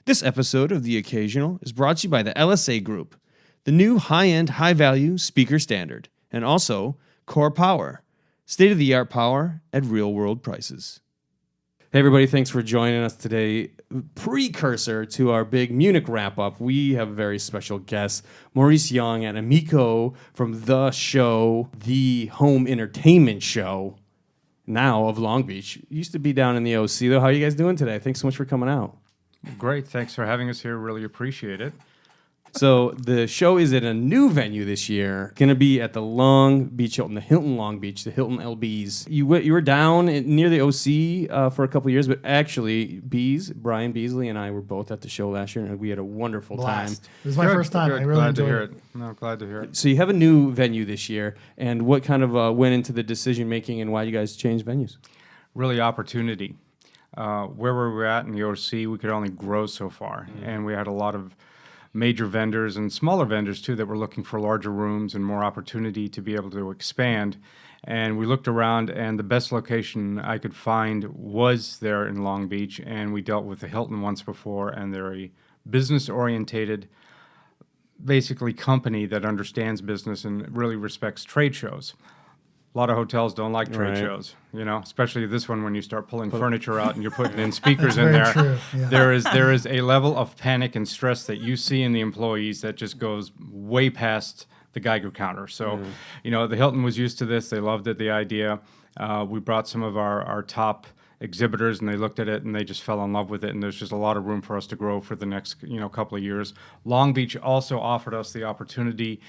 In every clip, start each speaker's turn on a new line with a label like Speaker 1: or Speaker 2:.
Speaker 1: This episode of The Occasional is brought to you by the LSA Group, the new high-end, high-value speaker standard, and also CorePower, state-of-the-art power at real-world prices. Hey everybody, thanks for joining us today. Precursor to our big Munich wrap-up, we have a very special guest, Maurice Jung and Emiko from the show, the home entertainment show, now of Long Beach. Used to be down in the OC, though. How are you guys doing today? Thanks so much for coming out.
Speaker 2: Great. Thanks for having us here. Really appreciate it.
Speaker 1: So the show is at a new venue this year. Going to be at the Long Beach Hilton, the Hilton Long Beach, the Hilton LBs. You were down near the OC for a couple of years, but actually, Bryan Beasley and I were both at the show last year, and we had a wonderful time.
Speaker 3: It was my first time.
Speaker 2: Good.
Speaker 3: I really
Speaker 2: glad
Speaker 3: enjoyed
Speaker 2: to hear
Speaker 3: it.
Speaker 2: No, glad to hear it.
Speaker 1: So you have a new venue this year, and what kind of went into the decision making, and why you guys changed venues?
Speaker 2: Really opportunity. Where we were at in the OC, we could only grow so far, and we had a lot of major vendors and smaller vendors too that were looking for larger rooms and more opportunity to be able to expand. And we looked around, and the best location I could find was there in Long Beach, and we dealt with the Hilton once before, and they're a business-orientated, basically company that understands business and really respects trade shows. A lot of hotels don't like trade shows, you know, especially this one when you start pulling furniture out and you're putting in speakers in there.
Speaker 3: True. Yeah.
Speaker 2: There is a level of panic and stress that you see in the employees that just goes way past the Geiger counter. So, you know, the Hilton was used to this. They loved it, the idea. We brought some of our top exhibitors, and they looked at it and they just fell in love with it, and there's just a lot of room for us to grow for the next, you know, couple of years. Long Beach also offered us the opportunity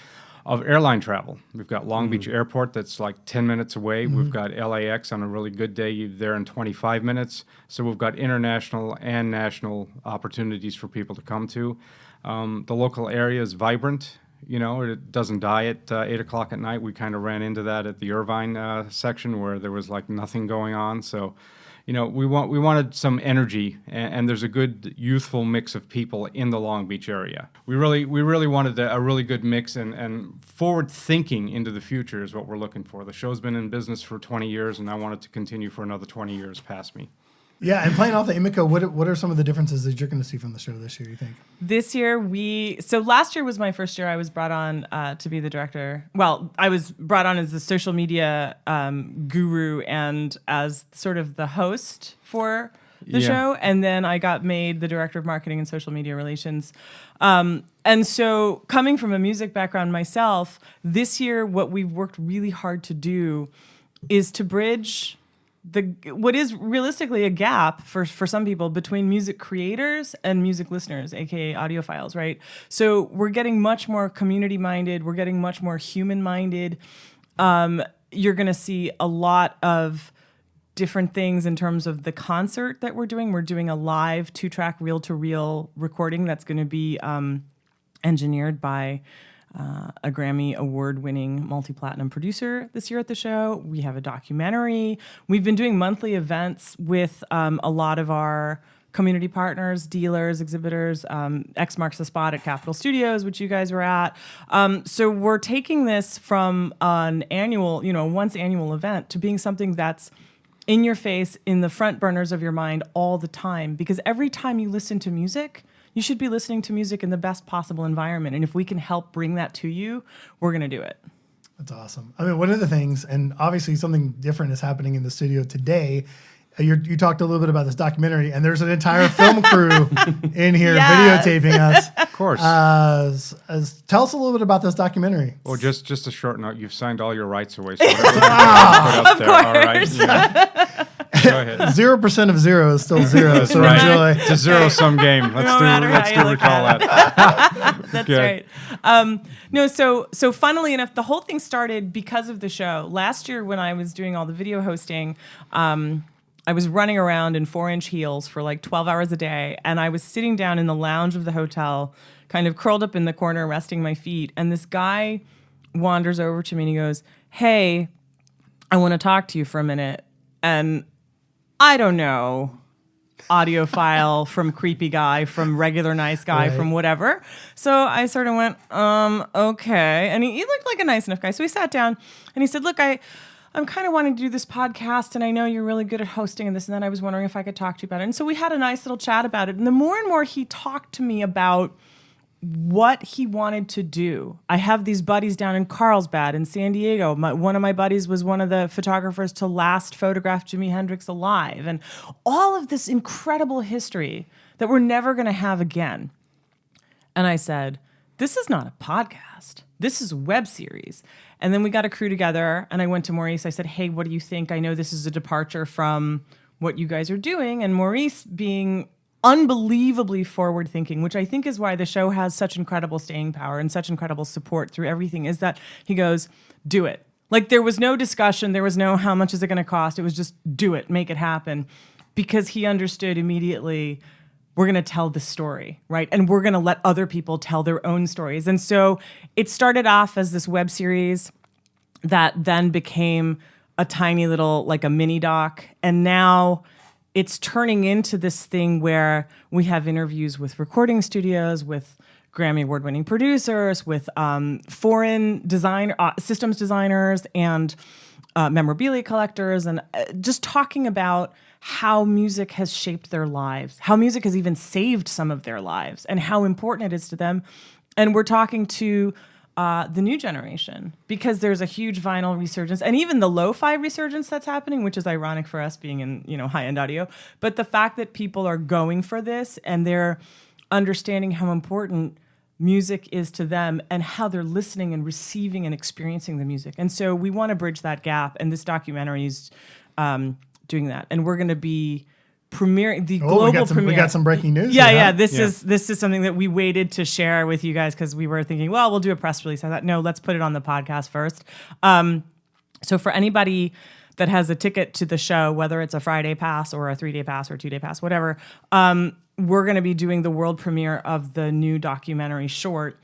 Speaker 2: of airline travel. We've got Long Beach Airport that's like 10 minutes away. We've got LAX on a really good day. You're there in 25 minutes. So we've got international and national opportunities for people to come to. The local area is vibrant. You know, it doesn't die at 8 o'clock at night. We kind of ran into that at the Irvine section where there was like nothing going on. So, you know, we wanted some energy, and there's a good youthful mix of people in the Long Beach area. We really wanted a really good mix, and forward thinking into the future is what we're looking for. The show's been in business for 20 years, and I want it to continue for another 20 years past me.
Speaker 3: Yeah, and playing off the Emiko, what are some of the differences that you're going to see from the show this year, you think?
Speaker 4: This year, last year was my first year I was brought on to be the director. Well, I was brought on as the social media guru and as sort of the host for the show. And then I got made the director of marketing and social media relations. And so coming from a music background myself, this year, what we've worked really hard to do is to bridge what is realistically a gap for some people between music creators and music listeners, aka audiophiles, right? So we're getting much more community-minded. We're getting much more human-minded. You're going to see a lot of different things in terms of the concert that we're doing. We're doing a live 2-track reel-to-reel recording that's going to be engineered by a Grammy award-winning multi-platinum producer this year at the show. We have a documentary. We've been doing monthly events with a lot of our community partners, dealers, exhibitors. X marks the spot at Capitol Studios, which you guys were at. So we're taking this from an annual, once annual event to being something that's in your face, in the front burners of your mind all the time. Because every time you listen to music, you should be listening to music in the best possible environment. And if we can help bring that to you, we're going to do it.
Speaker 3: That's awesome. I mean, one of the things, and obviously something different is happening in the studio today. You talked a little bit about this documentary, and there's an entire film crew in here videotaping us.
Speaker 2: Of course.
Speaker 3: Tell us a little bit about this documentary.
Speaker 2: Well, just a short note. You've signed all your rights away, so whatever you put up there. All right. Go ahead.
Speaker 3: 0% of 0 is still 0. So
Speaker 2: right.
Speaker 3: Enjoy.
Speaker 2: It's a zero-sum game. Let's do recall that.
Speaker 4: That's right. So funnily enough, the whole thing started because of the show. Last year when I was doing all the video hosting, I was running around in 4-inch heels for like 12 hours a day, and I was sitting down in the lounge of the hotel, kind of curled up in the corner, resting my feet, and this guy wanders over to me and he goes, "Hey, I want to talk to you for a minute." And I don't know, audiophile from creepy guy, from regular nice guy, from whatever. So I sort of went, okay. And he looked like a nice enough guy. So we sat down and he said, "Look, I'm kind of wanting to do this podcast, and I know you're really good at hosting and this and that. I was wondering if I could talk to you about it. And so we had a nice little chat about it. And the more and more he talked to me about what he wanted to do. I have these buddies down in Carlsbad in San Diego. One of my buddies was one of the photographers to last photograph Jimi Hendrix alive. And all of this incredible history that we're never going to have again. And I said, this is not a podcast. This is a web series. And then we got a crew together, and I went to Maurice. I said, hey, what do you think? I know this is a departure from what you guys are doing. And Maurice, being unbelievably forward-thinking, which I think is why the show has such incredible staying power and such incredible support through everything, is that he goes, do it. Like, there was no discussion. There was no how much is it going to cost. It was just do it, make it happen. Because he understood immediately, we're going to tell the story, right? And we're going to let other people tell their own stories. And so it started off as this web series that then became a tiny little, like a mini doc. And now it's turning into this thing where we have interviews with recording studios, with Grammy Award-winning producers, with foreign systems designers and memorabilia collectors, and just talking about how music has shaped their lives, how music has even saved some of their lives, and how important it is to them. And we're talking to the new generation, because there's a huge vinyl resurgence, and even the lo-fi resurgence that's happening, which is ironic for us being in high-end audio. But the fact that people are going for this and they're understanding how important music is to them and how they're listening and receiving and experiencing the music. And so we want to bridge that gap, and this documentary is doing that. And we're going to be premiering the global premiere.
Speaker 3: We got some breaking news.
Speaker 4: Yeah. This is something that we waited to share with you guys, because we were thinking, well, we'll do a press release. I thought, no, let's put it on the podcast first. So for anybody that has a ticket to the show, whether it's a Friday pass or a 3-day pass or 2-day pass, whatever, we're going to be doing the world premiere of the new documentary short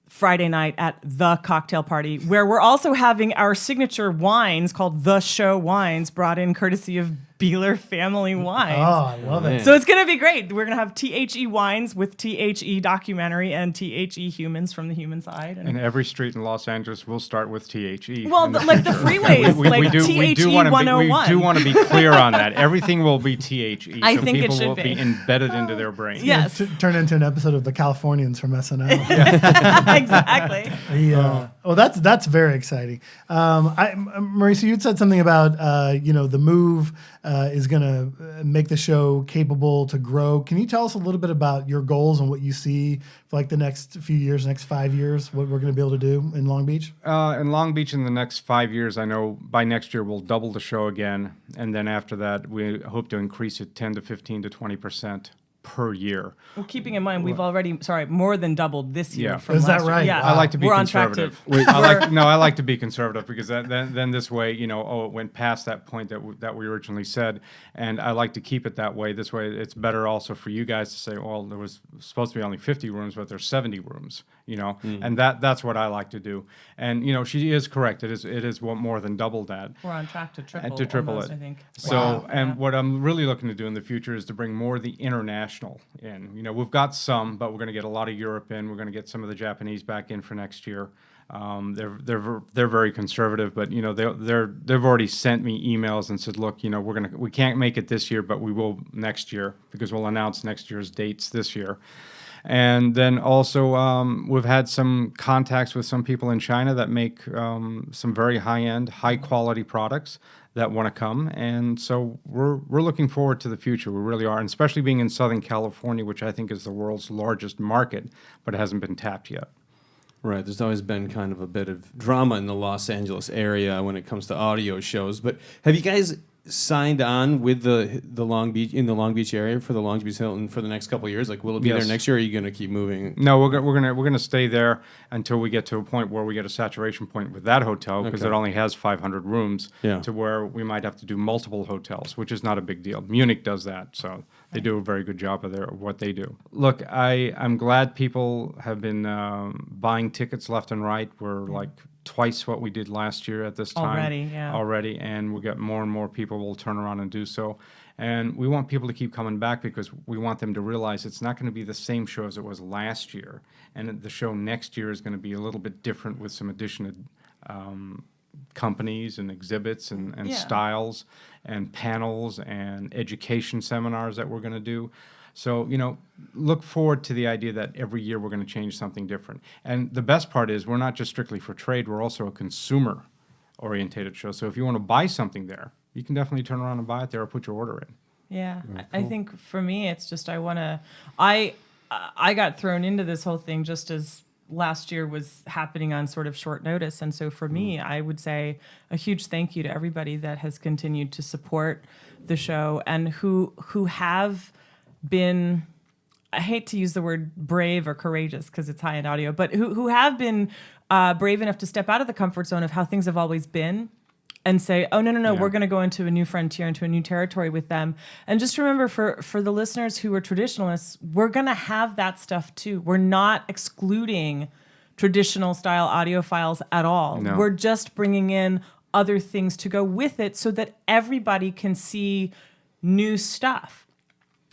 Speaker 4: Friday night at the cocktail party, where we're also having our signature wines called The Show Wines brought in courtesy of Beeler Family Wines.
Speaker 3: Oh, I love it.
Speaker 4: So it's going to be great. We're going to have T.H.E. wines with T.H.E. documentary and T.H.E. humans from the human side.
Speaker 2: And every street in Los Angeles will start with T.H.E.
Speaker 4: Well, like the freeways, T.H.E. 101.
Speaker 2: We do want to be clear on that. Everything will be T.H.E.
Speaker 4: I think it
Speaker 2: people
Speaker 4: should
Speaker 2: will
Speaker 4: be.
Speaker 2: Embedded into their brain.
Speaker 4: Yes.
Speaker 3: Turn into an episode of the Californians from SNL.
Speaker 4: Exactly.
Speaker 3: Well, that's very exciting. Maurice, you'd said something about the move is going to make the show capable to grow. Can you tell us a little bit about your goals and what you see for like the next few years, next 5 years, what we're going to be able to do in Long Beach?
Speaker 2: In Long Beach, in the next 5 years, I know by next year we'll double the show again, and then after that, we hope to increase it 10 to 15 to 20% per year.
Speaker 4: Well, keeping in mind, we've already, more than doubled this year.
Speaker 2: Yeah.
Speaker 4: From
Speaker 3: Is that
Speaker 4: last year.
Speaker 3: right?
Speaker 4: Yeah.
Speaker 3: Wow.
Speaker 2: I like to be
Speaker 4: We're
Speaker 2: conservative.
Speaker 4: on track to.
Speaker 2: I like to be conservative, because then this way, it went past that point that we originally said, and I like to keep it that way. This way, it's better also for you guys to say, well, there was supposed to be only 50 rooms, but there's 70 rooms, and that's what I like to do. And she is correct. It is more than double that.
Speaker 4: We're on track to triple.
Speaker 2: And to triple
Speaker 4: almost,
Speaker 2: it.
Speaker 4: I think.
Speaker 2: So,
Speaker 4: Wow.
Speaker 2: and what I'm really looking to do in the future is to bring more of the international in. We've got some, but we're going to get a lot of Europe in. We're going to get some of the Japanese back in for next year. They're very conservative, but they've already sent me emails and said, look, we can't make it this year, but we will next year, because we'll announce next year's dates this year. And then also we've had some contacts with some people in China that make some very high-end, high-quality products that want to come. And so we're looking forward to the future. We really are, and especially being in Southern California, which I think is the world's largest market, but it hasn't been tapped yet.
Speaker 1: Right. There's always been kind of a bit of drama in the Los Angeles area when it comes to audio shows. But have you guys signed on with the Long Beach area for the Long Beach Hilton for the next couple of years? Like, will it be
Speaker 2: Yes.
Speaker 1: there next year, or are you going to keep moving?
Speaker 2: No, we're gonna stay there until we get to a point where we get a saturation point with that hotel, because
Speaker 1: Okay.
Speaker 2: it only has 500 rooms.
Speaker 1: Yeah.
Speaker 2: To where we might have to do multiple hotels, which is not a big deal. Munich does that, so they do a very good job of what they do. Look, I'm glad people have been buying tickets left and right. We're like twice what we did last year at this time. Already, and we'll get more and more people will turn around and do so. And we want people to keep coming back, because we want them to realize it's not going to be the same show as it was last year. And the show next year is going to be a little bit different, with some additional companies and exhibits and
Speaker 4: Yeah.
Speaker 2: styles and panels and education seminars that we're going to do. So, look forward to the idea that every year we're going to change something different. And the best part is we're not just strictly for trade, we're also a consumer-orientated show. So if you want to buy something there, you can definitely turn around and buy it there or put your order in.
Speaker 4: Yeah, I think for me, it's just I got thrown into this whole thing just as last year was happening on sort of short notice. And so for me, I would say a huge thank you to everybody that has continued to support the show and who have been, I hate to use the word brave or courageous because it's high-end audio, but who have been brave enough to step out of the comfort zone of how things have always been and say, oh, no,
Speaker 2: Yeah.
Speaker 4: we're going to go into a new frontier, into a new territory with them. And just remember, for the listeners who are traditionalists, we're going to have that stuff too. We're not excluding traditional style audiophiles at all.
Speaker 2: No.
Speaker 4: We're just bringing in other things to go with it so that everybody can see new stuff.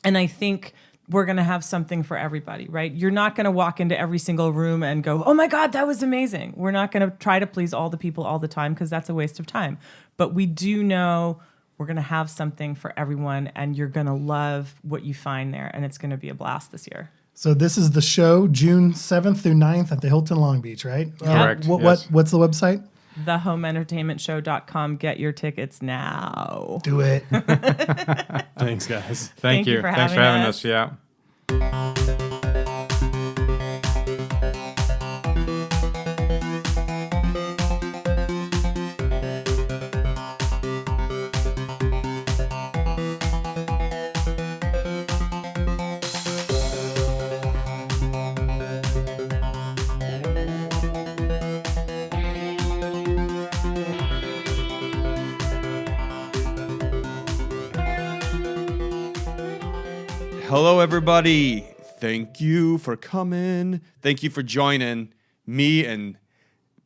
Speaker 4: And I think we're going to have something for everybody, right? You're not going to walk into every single room and go, oh my God, that was amazing. We're not going to try to please all the people all the time because that's a waste of time. But we do know we're going to have something for everyone and you're going to love what you find there. And it's going to be a blast this year.
Speaker 3: So this is the show June 7th through 9th at the Hilton Long Beach, right?
Speaker 2: Correct, yes.
Speaker 3: What's the website?
Speaker 4: thehomeentertainmentshow.com. Get your tickets now.
Speaker 3: Do it.
Speaker 1: Thanks, guys.
Speaker 2: Thank you.
Speaker 4: for
Speaker 2: Thanks
Speaker 4: having
Speaker 2: for having
Speaker 4: us.
Speaker 2: us. Yeah.
Speaker 1: Hello, everybody. Thank you for coming. Thank you for joining me and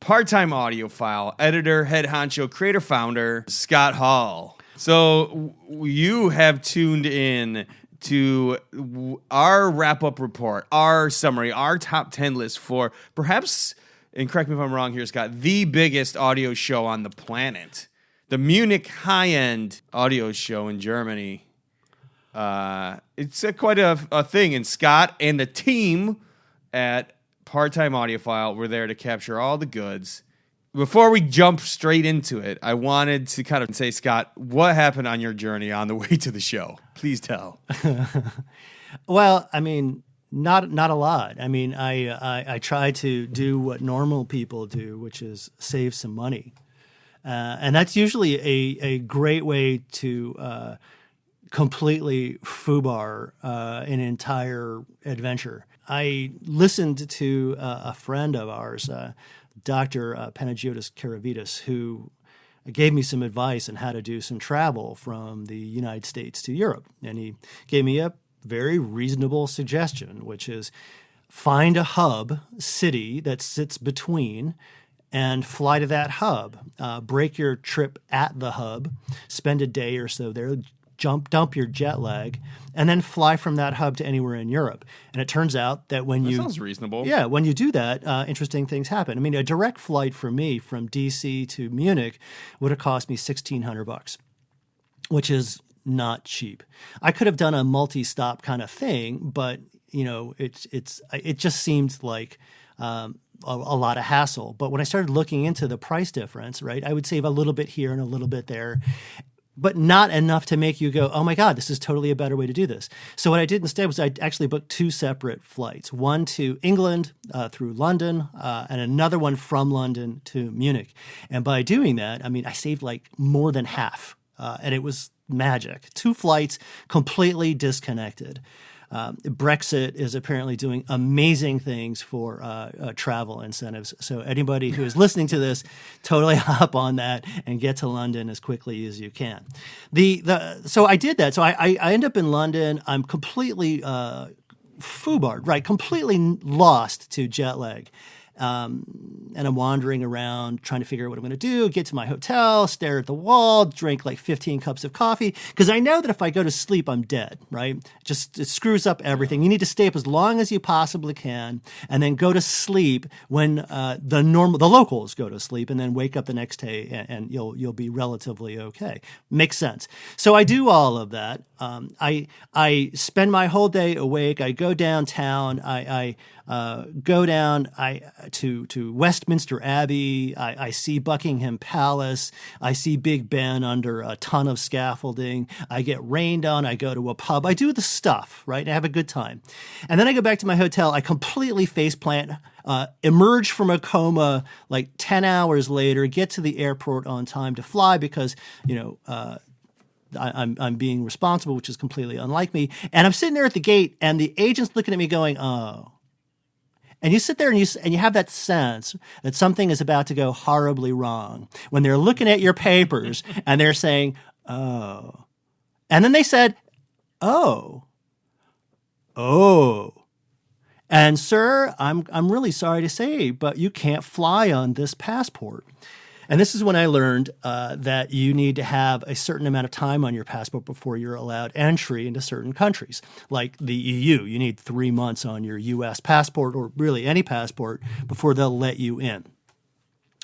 Speaker 1: part-time audiophile, editor, head honcho, creator, founder, Scot Hull. So you have tuned in to our wrap-up report, our summary, our top 10 list for perhaps, and correct me if I'm wrong here, Scott, the biggest audio show on the planet. The Munich high-end audio show in Germany. It's quite a thing, and Scott and the team at Part-Time Audiophile were there to capture all the goods. Before we jump straight into it, I wanted to kind of say, Scott, what happened on your journey on the way to the show? Please tell.
Speaker 5: Well, I mean, not a lot. I mean, I try to do what normal people do, which is save some money, and that's usually a great way to completely foobar an entire adventure. I listened to a friend of ours, Dr. Panagiotis Karavitis, who gave me some advice on how to do some travel from the United States to Europe. And he gave me a very reasonable suggestion, which is find a hub city that sits between and fly to that hub. Break your trip at the hub, spend a day or so there, dump your jet lag, and then fly from that hub to anywhere in Europe. And it turns out that when
Speaker 1: That sounds reasonable.
Speaker 5: Yeah, when you do that, interesting things happen. I mean, a direct flight for me from DC to Munich would have cost me $1,600, which is not cheap. I could have done a multi-stop kind of thing, but it just seemed like a lot of hassle. But when I started looking into the price difference, right, I would save a little bit here and a little bit there, but not enough to make you go, oh my God, this is totally a better way to do this. So what I did instead was I actually booked two separate flights, one to England through London and another one from London to Munich. And by doing that, I mean, I saved like more than half, and it was magic. Two flights completely disconnected. Brexit is apparently doing amazing things for travel incentives. So anybody who is listening to this, totally hop on that and get to London as quickly as you can. So I did that. So I end up in London. I'm completely foobarred, right? Completely lost to jet lag. and I'm wandering around trying to figure out what I'm going to do, get to my hotel, stare at the wall, drink like 15 cups of coffee, because I know that if I go to sleep, I'm dead, right? Just it screws up everything. You need to stay up as long as you possibly can and then go to sleep when the locals go to sleep, and then wake up the next day and you'll be relatively okay. Makes sense. So I do all of that. I spend my whole day awake. I go downtown. I go down to Westminster Abbey. I see Buckingham Palace. I see Big Ben under a ton of scaffolding. I get rained on. I go to a pub. I do the stuff, right? I have a good time. And then I go back to my hotel. I completely faceplant, emerge from a coma like 10 hours later, get to the airport on time to fly because, I'm being responsible, which is completely unlike me. And I'm sitting there at the gate, and the agent's looking at me going, oh. And you sit there and you have that sense that something is about to go horribly wrong when they're looking at your papers and they're saying, oh. And then they said, oh. And sir, I'm really sorry to say, but you can't fly on this passport. And this is when I learned that you need to have a certain amount of time on your passport before you're allowed entry into certain countries. Like the EU, you need 3 months on your US passport, or really any passport, before they'll let you in.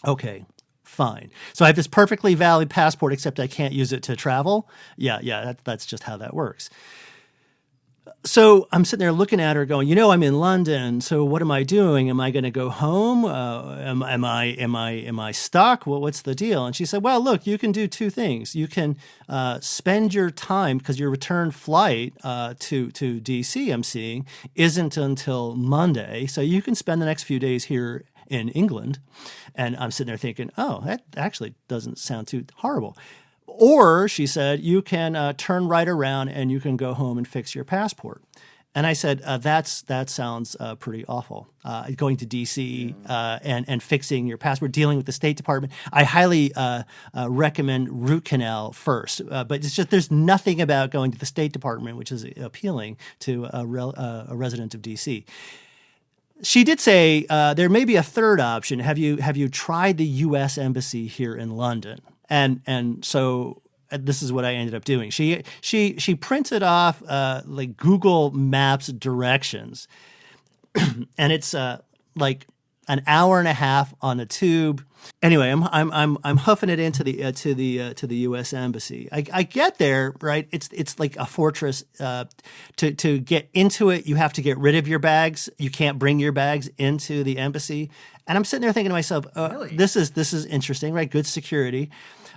Speaker 5: Okay, fine. So I have this perfectly valid passport, except I can't use it to travel. Yeah, that's just how that works. So I'm sitting there looking at her going, I'm in London. So what am I doing? Am I going to go home? Am I stuck? Well, what's the deal? And she said, well, look, you can do two things. You can spend your time, because your return flight to DC, I'm seeing, isn't until Monday. So you can spend the next few days here in England. And I'm sitting there thinking, oh, that actually doesn't sound too horrible. Or, she said, you can turn right around and you can go home and fix your passport. And I said, that sounds pretty awful. Going to D.C. And fixing your passport, dealing with the State Department. I highly recommend root canal first. But it's just there's nothing about going to the State Department which is appealing to a resident of D.C. She did say there may be a third option. Have you tried the U.S. Embassy here in London? And so this is what I ended up doing. She printed off like Google Maps directions, and it's like an hour and a half on a tube. Anyway, I'm hoofing it into the to the U.S. Embassy. I get there, right? It's like a fortress. To get into it, you have to get rid of your bags. You can't bring your bags into the embassy. And I'm sitting there thinking to myself,
Speaker 1: Really?
Speaker 5: this is interesting, right? Good security.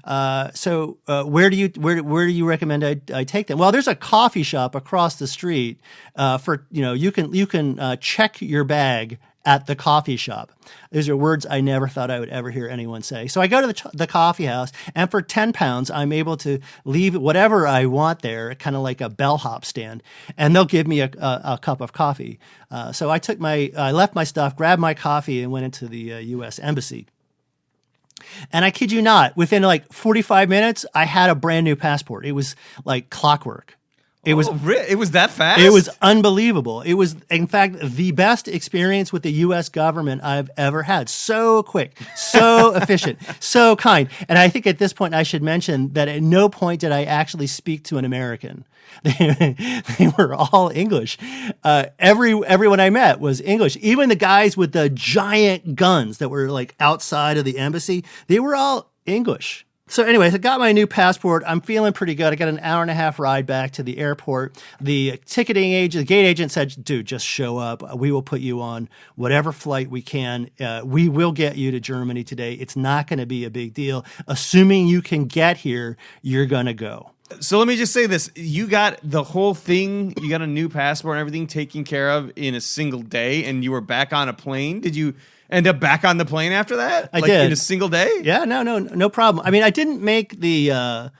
Speaker 5: So where do you recommend I take them? Well, there's a coffee shop across the street for you can check your bag at the coffee shop. These are words I never thought I would ever hear anyone say. So I go to the coffee house, and for £10, I'm able to leave whatever I want there, kind of like a bellhop stand, and they'll give me a cup of coffee. So I left my stuff, grabbed my coffee, and went into the U.S. Embassy. And I kid you not, within like 45 minutes, I had a brand new passport. It was like clockwork. It was
Speaker 1: that fast?
Speaker 5: It was unbelievable. It was, in fact, the best experience with the U.S. government I've ever had. So quick, so efficient, so kind. And I think at this point I should mention that at no point did I actually speak to an American. They were all English. Everyone I met was English. Even the guys with the giant guns that were like outside of the embassy, they were all English. So anyways, I got my new passport. I'm feeling pretty good. I got an hour and a half ride back to the airport. The ticketing agent, the gate agent said, dude, just show up. We will put you on whatever flight we can. We will get you to Germany today. It's not going to be a big deal. Assuming you can get here, you're going to go.
Speaker 1: So let me just say this. You got the whole thing, you got a new passport and everything taken care of in a single day, and you were back on a plane. Did you end up back on the plane after that?
Speaker 5: I did.
Speaker 1: In a single day?
Speaker 5: Yeah, no problem. I mean, I didn't make the,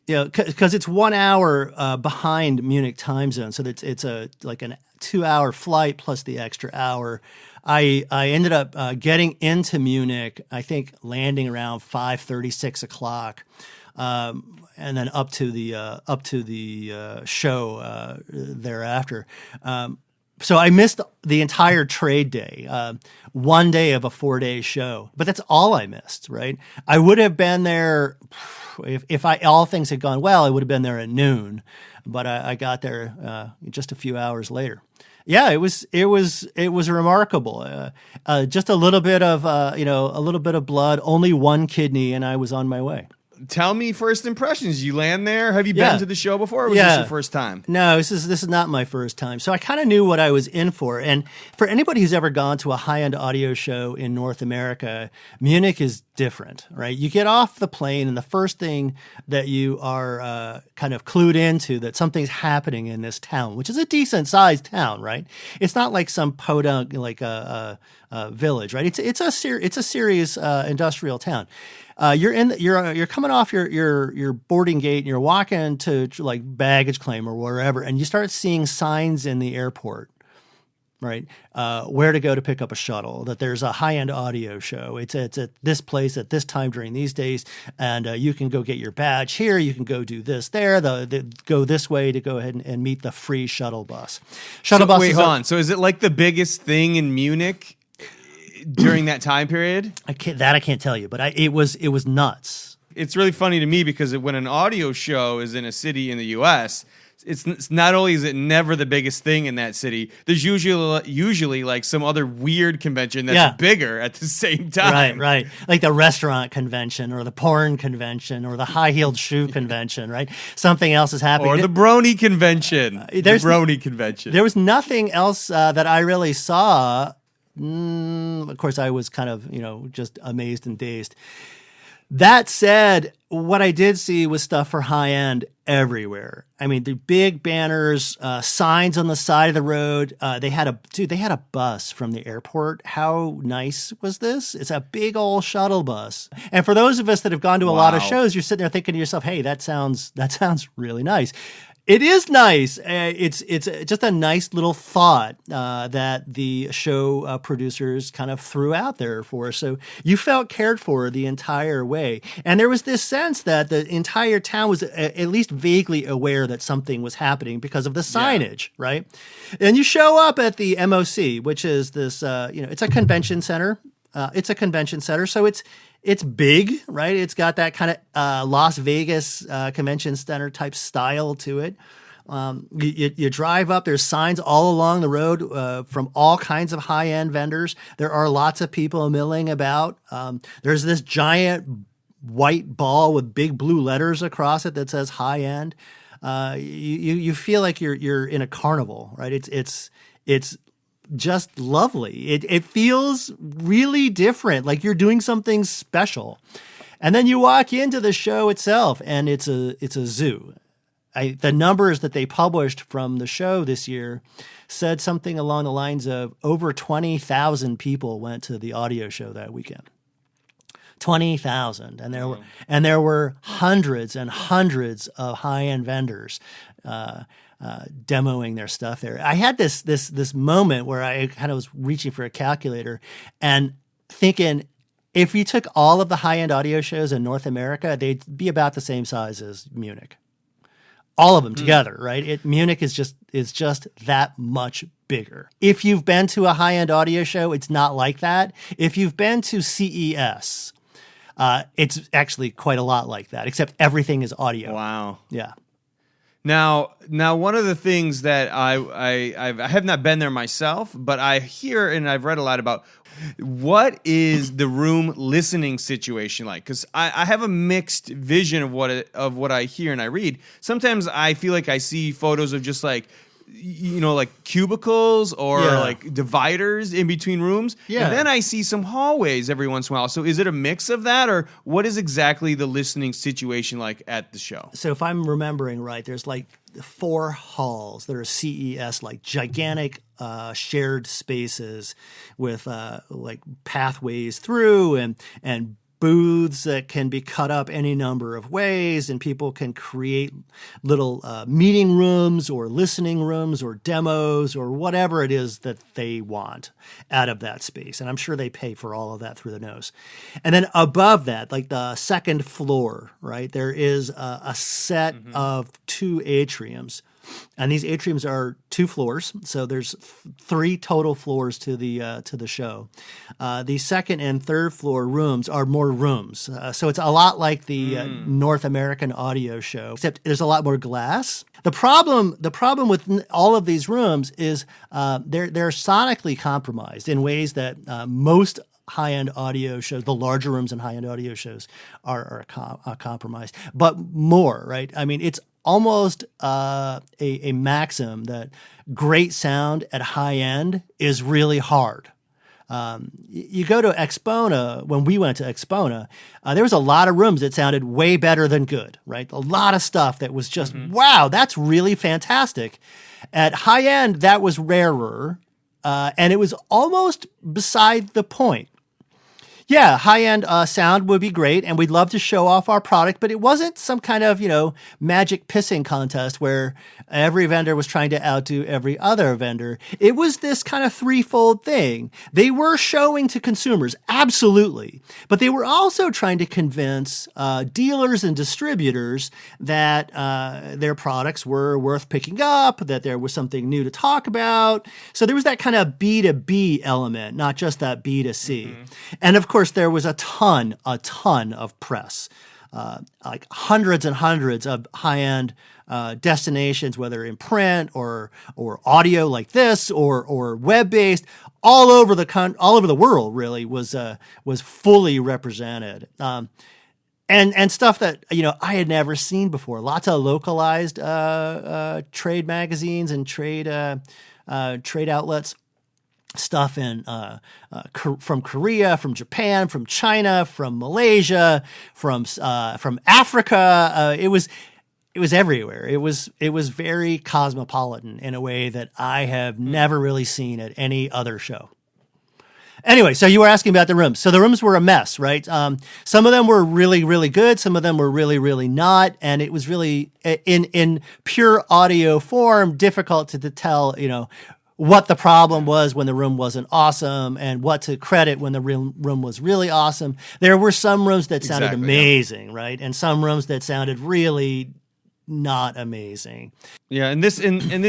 Speaker 5: because it's 1 hour behind Munich time zone. So it's a 2-hour flight plus the extra hour. I ended up getting into Munich, I think landing around 5:30, 6 o'clock. And then up to the show thereafter. So I missed the entire trade day, 1 day of a 4-day show, but that's all I missed, right? I would have been there if all things had gone well. I would have been there at noon, but I got there just a few hours later. Yeah, it was remarkable. Just a little bit of a little bit of blood, only one kidney, and I was on my way.
Speaker 1: Tell me first impressions. You land there. Have you been to the show before, or was this your first time?
Speaker 5: No, this is not my first time. So I kind of knew what I was in for. And for anybody who's ever gone to a high-end audio show in North America, Munich is different, right? You get off the plane, and the first thing that you are kind of clued into that something's happening in this town, which is a decent-sized town, right? It's not like some podunk like a village, right? It's a serious industrial town. You're coming off your boarding gate and you're walking to like baggage claim or wherever, and you start seeing signs in the airport, right? Where to go to pick up a shuttle, that there's a high-end audio show. It's at this place at this time during these days, and you can go get your badge here. You can go do this there. Go this way to go ahead and meet the free shuttle bus.
Speaker 1: Wait, hold on. So is it like the biggest thing in Munich during that time period?
Speaker 5: I can't tell you, but it was nuts.
Speaker 1: It's really funny to me because when an audio show is in a city in the U.S., it's not only is it never the biggest thing in that city, there's usually like some other weird convention that's bigger at the same time.
Speaker 5: Right. Like the restaurant convention or the porn convention or the high-heeled shoe convention, right? Something else is happening.
Speaker 1: Or the brony convention. There
Speaker 5: was nothing else that I really saw. Of course, I was kind of, just amazed and dazed. That said, what I did see was stuff for high end everywhere. I mean, the big banners, signs on the side of the road. They had a bus from the airport. How nice was this? It's a big old shuttle bus. And for those of us that have gone to a lot of shows, you're sitting there thinking to yourself, "Hey, that sounds really nice." It is nice. It's just a nice little thought that the show producers kind of threw out there for us. So you felt cared for the entire way. And there was this sense that the entire town was at least vaguely aware that something was happening because of the signage, right? And you show up at the MOC, which is this, it's a convention center. So it's big, right? It's got that kind of Las Vegas convention center type style to it. You drive up, there's signs all along the road from all kinds of high-end vendors. There are lots of people milling about. There's this giant white ball with big blue letters across it that says high-end. You feel like you're in a carnival, right? It's just lovely. It feels really different, like you're doing something special. And then you walk into the show itself, and it's a zoo. The numbers that they published from the show this year said something along the lines of over 20,000 people went to the audio show that weekend. 20,000, and there were hundreds and hundreds of high-end vendors demoing their stuff there. I had this moment where I kind of was reaching for a calculator and thinking, if you took all of the high-end audio shows in North America, they'd be about the same size as Munich. All of them together, right? Munich is just that much bigger. If you've been to a high-end audio show, it's not like that. If you've been to CES, it's actually quite a lot like that, except everything is audio.
Speaker 1: Wow.
Speaker 5: Yeah.
Speaker 1: Now, one of the things that I have not been there myself, but I hear and I've read a lot about, what is the room listening situation like? Because I have a mixed vision of what I hear and I read. Sometimes I feel like I see photos of just like, like cubicles or like dividers in between rooms. Yeah. And then I see some hallways every once in a while. So is it a mix of that, or what is exactly the listening situation like at the show?
Speaker 5: So if I'm remembering right, there's like 4 halls that are CES, like gigantic shared spaces with like pathways through and booths that can be cut up any number of ways, and people can create little meeting rooms or listening rooms or demos or whatever it is that they want out of that space. And I'm sure they pay for all of that through the nose. And then above that, like the second floor, right, there is a set of 2 atriums. and these atriums are 2 floors, so there's 3 total floors to the show. The second and third floor rooms are more rooms, so it's a lot like the North American audio show, except there's a lot more glass. The problem with all of these rooms is they're sonically compromised in ways that most high-end audio shows, the larger rooms in high-end audio shows, are compromised, but more, right? I mean, it's almost a maxim that great sound at high end is really hard. You go to Expona, when we went to Expona, there was a lot of rooms that sounded way better than good, right? A lot of stuff that was just, wow, that's really fantastic. At high end, that was rarer, and it was almost beside the point. Yeah, high-end sound would be great, and we'd love to show off our product, but it wasn't some kind of, magic pissing contest where every vendor was trying to outdo every other vendor. It was this kind of threefold thing. They were showing to consumers, absolutely, but they were also trying to convince dealers and distributors that their products were worth picking up, that there was something new to talk about. So there was that kind of B2B element, not just that B2C. And of course, there was a ton of press, like hundreds and hundreds of high-end destinations, whether in print or audio like this or web-based, all over the world. Really was fully represented, and stuff that I had never seen before. Lots of localized trade magazines and trade outlets. Stuff from Korea, from Japan, from China, from Malaysia, from Africa. It was everywhere. It was very cosmopolitan in a way that I have never really seen at any other show. Anyway, so you were asking about the rooms. So the rooms were a mess, right? Some of them were really, really good. Some of them were really, really not. And it was really, in pure audio form, difficult to tell, what the problem was when the room wasn't awesome and what to credit when the room was really awesome. There were some rooms that sounded amazing, right? And some rooms that sounded really not amazing.
Speaker 1: Yeah, and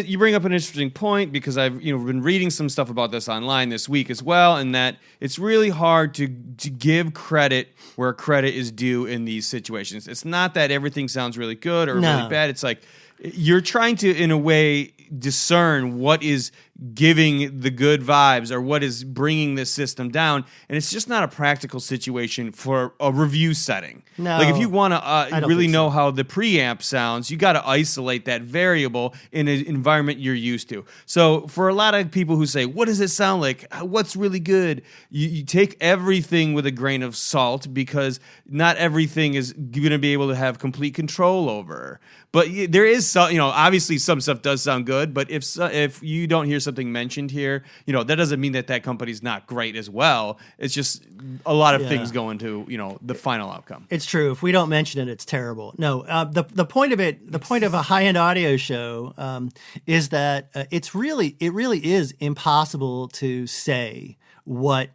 Speaker 1: you bring up an interesting point, because I've been reading some stuff about this online this week as well, and that it's really hard to give credit where credit is due in these situations. It's not that everything sounds really good or really bad. It's like you're trying to, in a way, discern what is giving the good vibes or what is bringing this system down, and it's just not a practical situation for a review setting.
Speaker 5: No,
Speaker 1: like if you want to really know how the preamp sounds, you got to isolate that variable in an environment you're used to. So for a lot of people who say, what does it sound like? What's really good? You take everything with a grain of salt, because not everything is going to be able to have complete control over. But there is some, obviously some stuff does sound good, but if you don't hear something mentioned here, that doesn't mean that company's not great as well. It's just a lot of things go into, the final outcome.
Speaker 5: It's true. If we don't mention it, it's terrible. No, the point of it, the point of a high-end audio show is that it really is impossible to say what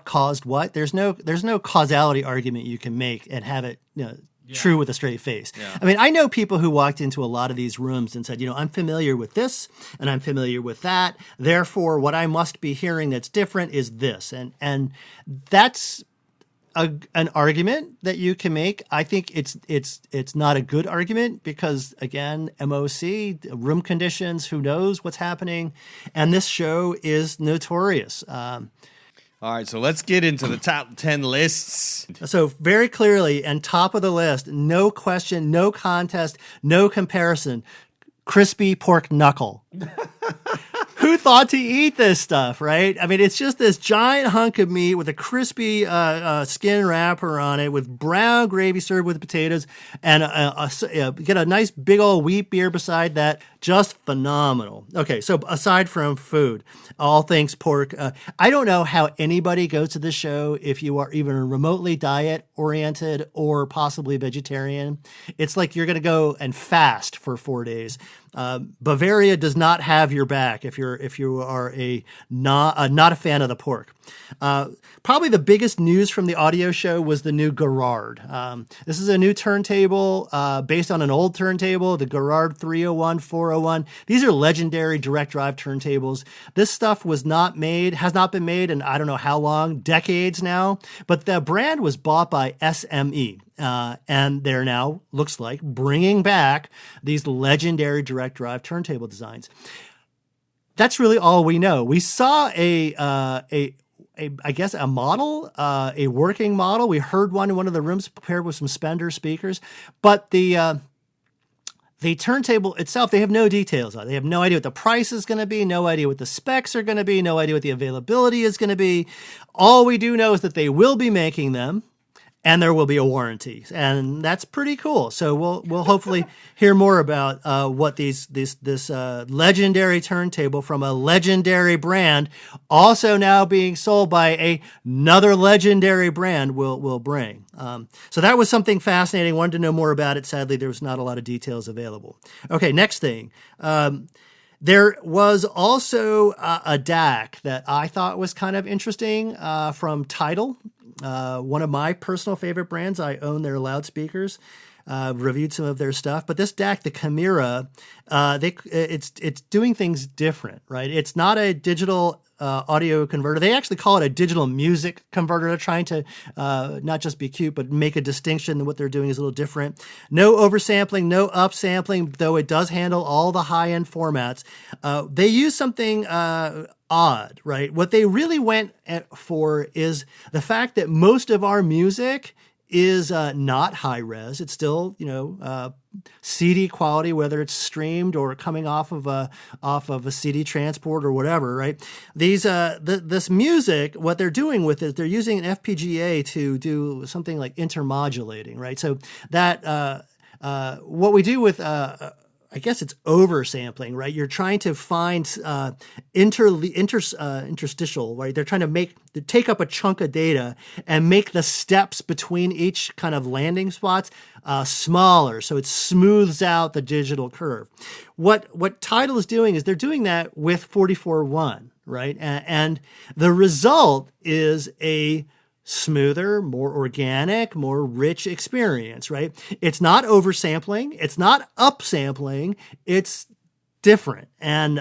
Speaker 5: caused what. There's no causality argument you can make and have it, true with a straight face. Yeah. I mean, I know people who walked into a lot of these rooms and said, I'm familiar with this and I'm familiar with that. Therefore, what I must be hearing that's different is this. And that's an argument that you can make. I think it's not a good argument because, again, MOC, room conditions, who knows what's happening. And this show is notorious.
Speaker 1: All right, so let's get into the top 10 lists.
Speaker 5: So very clearly, and top of the list, no question, no contest, no comparison, crispy pork knuckle. Who thought to eat this stuff, right? I mean, it's just this giant hunk of meat with a crispy skin wrapper on it with brown gravy served with potatoes and get a nice big old wheat beer beside that. Just phenomenal. Okay, so aside from food, all things pork, I don't know how anybody goes to this show if you are even remotely diet-oriented or possibly vegetarian. It's like you're going to go and fast for 4 days. Bavaria does not have your back if you are not a fan of the pork. Probably the biggest news from the audio show was the new Garrard. This is a new turntable based on an old turntable, the Garrard 301, 401. These are legendary direct drive turntables. This stuff has not been made in I don't know how long, decades now, but the brand was bought by SME. And they're now, looks like, bringing back these legendary direct drive turntable designs. That's really all we know. We saw a model, a working model. We heard one in one of the rooms paired with some Spender speakers, but the turntable itself, they have no details on it. They have no idea what the price is going to be, no idea what the specs are going to be, no idea what the availability is going to be. All we do know is that they will be making them, and there will be a warranty, and that's pretty cool. So we'll hopefully hear more about what this legendary turntable from a legendary brand, also now being sold by another legendary brand, will bring. So that was something fascinating. Wanted to know more about it. Sadly, there was not a lot of details available. Okay, next thing. There was also a DAC that I thought was kind of interesting from T.H.E. One of my personal favorite brands. I own their loudspeakers. Reviewed some of their stuff, but this DAC, the Chimera, it's doing things different, right? It's not a digital audio converter. They actually call it a digital music converter. They're trying to not just be cute, but make a distinction. What they're doing is a little different. No oversampling, no upsampling, though it does handle all the high-end formats. They use something odd, right? What they really went for is the fact that most of our music is not high res. It's still, CD quality, whether it's streamed or coming off of a CD transport or whatever, right? This music, what they're doing with it, they're using an FPGA to do something like intermodulating, right? So that what we do with I guess it's oversampling, right? You're trying to find interstitial, right? They're trying to take up a chunk of data and make the steps between each kind of landing spots smaller, so it smooths out the digital curve. What T.H.E. is doing is they're doing that with 44.1, right? And the result is a smoother, more organic, more rich experience, right? It's not oversampling. It's not upsampling. It's different. And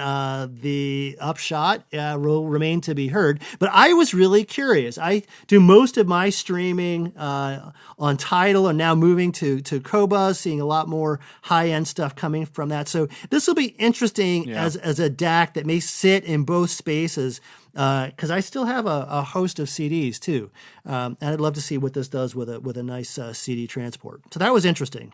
Speaker 5: the upshot will remain to be heard. But I was really curious. I do most of my streaming on Tidal and now moving to Qobuz, seeing a lot more high-end stuff coming from that. So this will be interesting as a DAC that may sit in both spaces, because I still have a host of CDs too, and I'd love to see what this does with a nice CD transport. So that was interesting.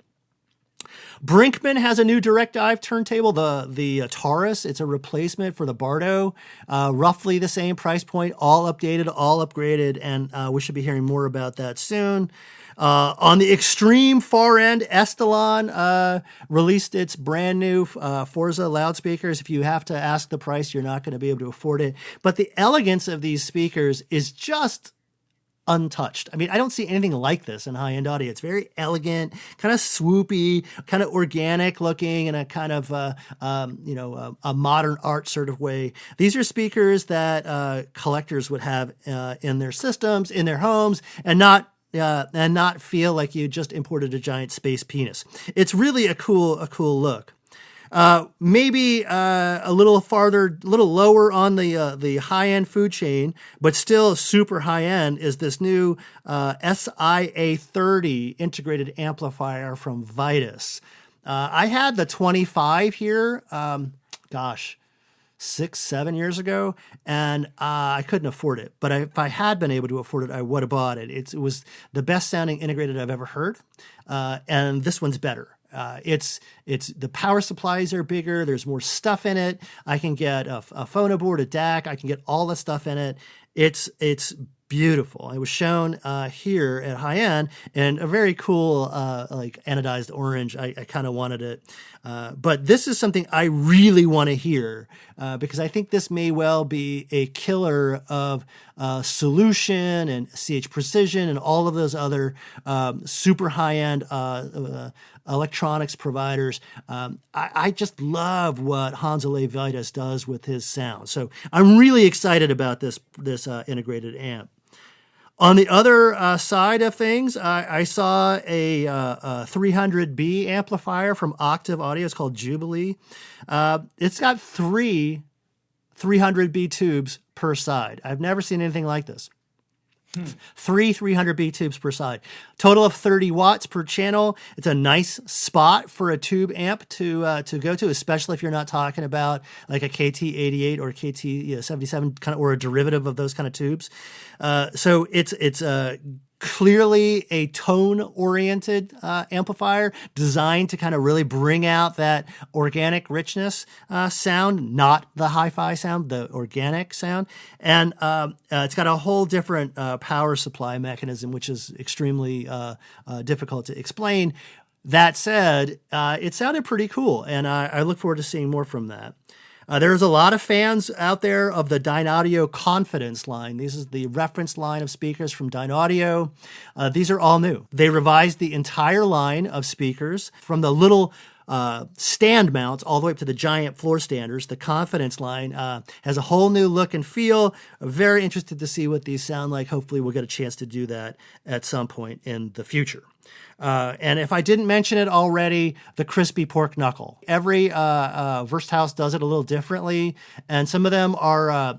Speaker 5: Brinkmann has a new direct dive turntable, the Taurus. It's a replacement for the Bardo, roughly the same price point, all updated, all upgraded, and we should be hearing more about that soon. On the extreme far end, Estelon released its brand new Forza loudspeakers. If you have to ask the price, you're not going to be able to afford it. But the elegance of these speakers is just untouched. I mean, I don't see anything like this in high-end audio. It's very elegant, kind of swoopy, kind of organic looking in a kind of, a modern art sort of way. These are speakers that collectors would have in their systems, in their homes, and not feel like you just imported a giant space penis. It's really a cool look. Maybe a little lower on the high-end food chain, but still super high-end, is this new SIA30 integrated amplifier from Vitus. I had the 25 here, 6-7 years ago, and I couldn't afford it. But if I had been able to afford it, I would have bought it. It was the best sounding integrated I've ever heard, and this one's better. It's the power supplies are bigger. There's more stuff in it. I can get a phono board, a DAC. I can get all the stuff in it. It's beautiful. It was shown here at High End in a very cool, like anodized orange. I kind of wanted it. But this is something I really want to hear because I think this may well be a killer of Solution and CH Precision and all of those other super high-end electronics providers. I just love what Hans-Ole Vitus does with his sound. So I'm really excited about this integrated amp. On the other side of things, I saw a 300B amplifier from Octave Audio. It's called Jubilee. It's got 3 300B tubes per side. I've never seen anything like this. 3 300B tubes per side. Total of 30 watts per channel. It's a nice spot for a tube amp to go to, especially if you're not talking about like a KT88 or KT77 kind of, or a derivative of those kind of tubes. So it's clearly a tone-oriented amplifier designed to kind of really bring out that organic richness sound, not the hi-fi sound, the organic sound. And it's got a whole different power supply mechanism, which is extremely difficult to explain. That said, it sounded pretty cool, and I look forward to seeing more from that. There's a lot of fans out there of the Dynaudio Confidence line. This is the reference line of speakers from Dynaudio. These are all new. They revised the entire line of speakers from the little stand mounts all the way up to the giant floor standers. The Confidence line has a whole new look and feel. I'm very interested to see what these sound like. Hopefully we'll get a chance to do that at some point in the future. And if I didn't mention it already, the crispy pork knuckle. Every Verst House does it a little differently, and some of them are,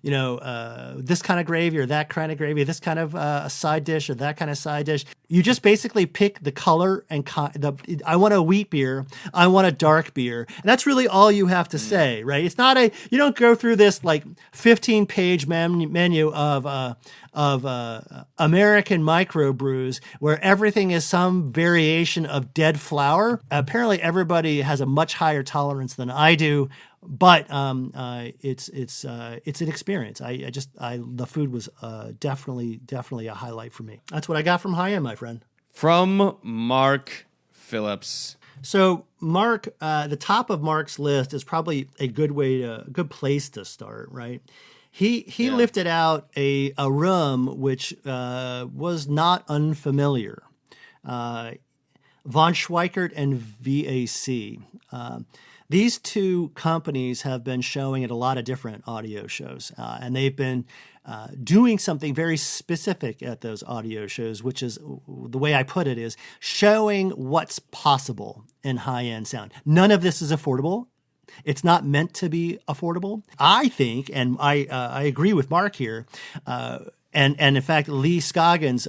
Speaker 5: this kind of gravy or that kind of gravy, this kind of a side dish or that kind of side dish. You just basically pick the color and I want a wheat beer, I want a dark beer, and that's really all you have to say, right? It's not you don't go through this like 15-page menu of American microbrews where everything is some variation of dead flour. Apparently, everybody has a much higher tolerance than I do, but it's an experience. The food was definitely a highlight for me. That's what I got from High End, my friend.
Speaker 1: From Mark Phillips.
Speaker 5: So Mark, the top of Mark's list is probably a good place to start, right? He lifted out a room which was not unfamiliar. Von Schweikert and VAC. These two companies have been showing at a lot of different audio shows, and they've been doing something very specific at those audio shows, which is, the way I put it is, showing what's possible in high-end sound. None of this is affordable. It's not meant to be affordable. I think, and I agree with Mark here, and in fact, Lee Scoggins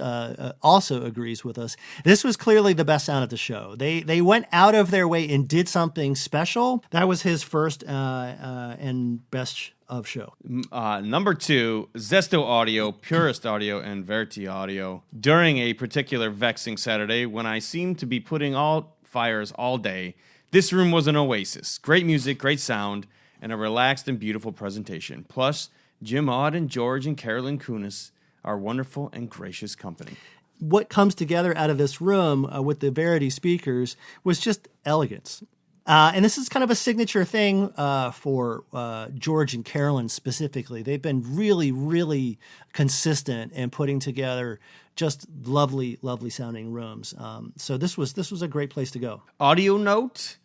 Speaker 5: also agrees with us. This was clearly the best sound at the show. They went out of their way and did something special. That was his first and best of show.
Speaker 1: Number 2, Zesto Audio, Purist Audio, and Verti Audio. During a particular vexing Saturday when I seemed to be putting out fires all day, this room was an oasis. Great music, great sound, and a relaxed and beautiful presentation. Plus, Jim Odd and George and Carolyn Kunis are wonderful and gracious company.
Speaker 5: What comes together out of this room with the Verity speakers was just elegance. And this is kind of a signature thing for George and Carolyn specifically. They've been really, really consistent in putting together just lovely, lovely sounding rooms. So this was a great place to go.
Speaker 1: Audio Note?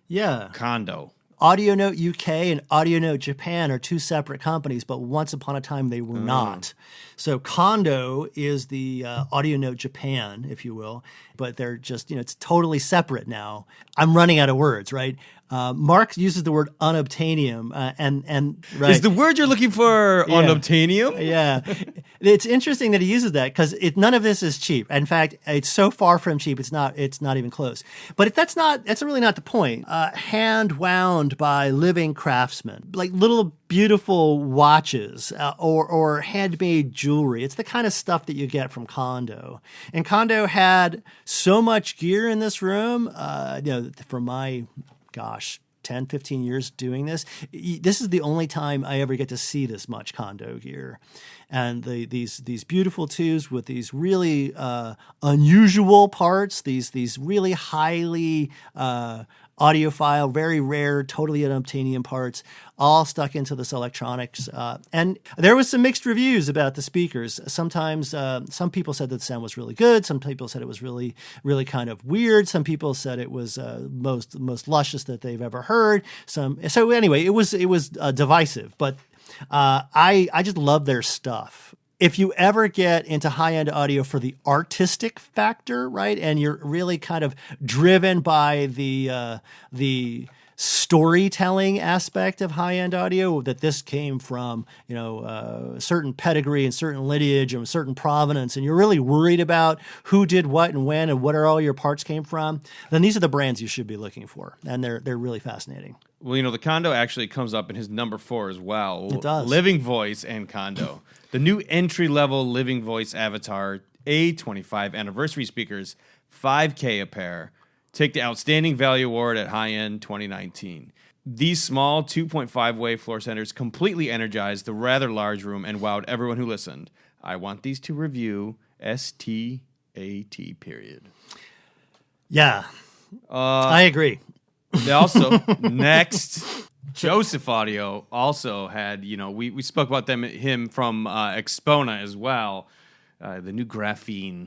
Speaker 5: Yeah.
Speaker 1: Kondo.
Speaker 5: Audio Note UK and Audio Note Japan are two separate companies, but once upon a time they were not. So Kondo is the Audio Note Japan, if you will, but they're just, it's totally separate now. I'm running out of words, right? Mark uses the word unobtainium, and right.
Speaker 1: Is the word you're looking for unobtainium?
Speaker 5: Yeah. It's interesting that he uses that because none of this is cheap. In fact, it's so far from cheap, it's not even close. But that's really not the point. Hand wound by living craftsmen, like little beautiful watches or handmade jewelry. It's the kind of stuff that you get from Kondo. And Kondo had so much gear in this room, for my 10, 15 years doing this. This is the only time I ever get to see this much condo gear. And these beautiful tubes with these really unusual parts, these really highly audiophile, very rare, totally unobtainium parts, all stuck into this electronics. And there was some mixed reviews about the speakers. Sometimes some people said that the sound was really good. Some people said it was really, really kind of weird. Some people said it was most luscious that they've ever heard. So anyway, it was divisive. But I just love their stuff. If you ever get into high-end audio for the artistic factor, right, and you're really kind of driven by the storytelling aspect of high-end audio, that this came from, certain pedigree and certain lineage and certain provenance, and you're really worried about who did what and when and what are all your parts came from, then these are the brands you should be looking for, and they're really fascinating.
Speaker 1: Well, the Kondo actually comes up in his number 4 as well.
Speaker 5: It does.
Speaker 1: Living Voice and Kondo. The new entry-level Living Voice Avatar A25 anniversary speakers, $5K a pair, take the Outstanding Value Award at High End 2019. These small 2.5-way floor centers completely energized the rather large room and wowed everyone who listened. I want these to review STAT, period.
Speaker 5: Yeah, I agree.
Speaker 1: They also, next, Joseph Audio also had, we spoke about him from Expona as well, the new graphene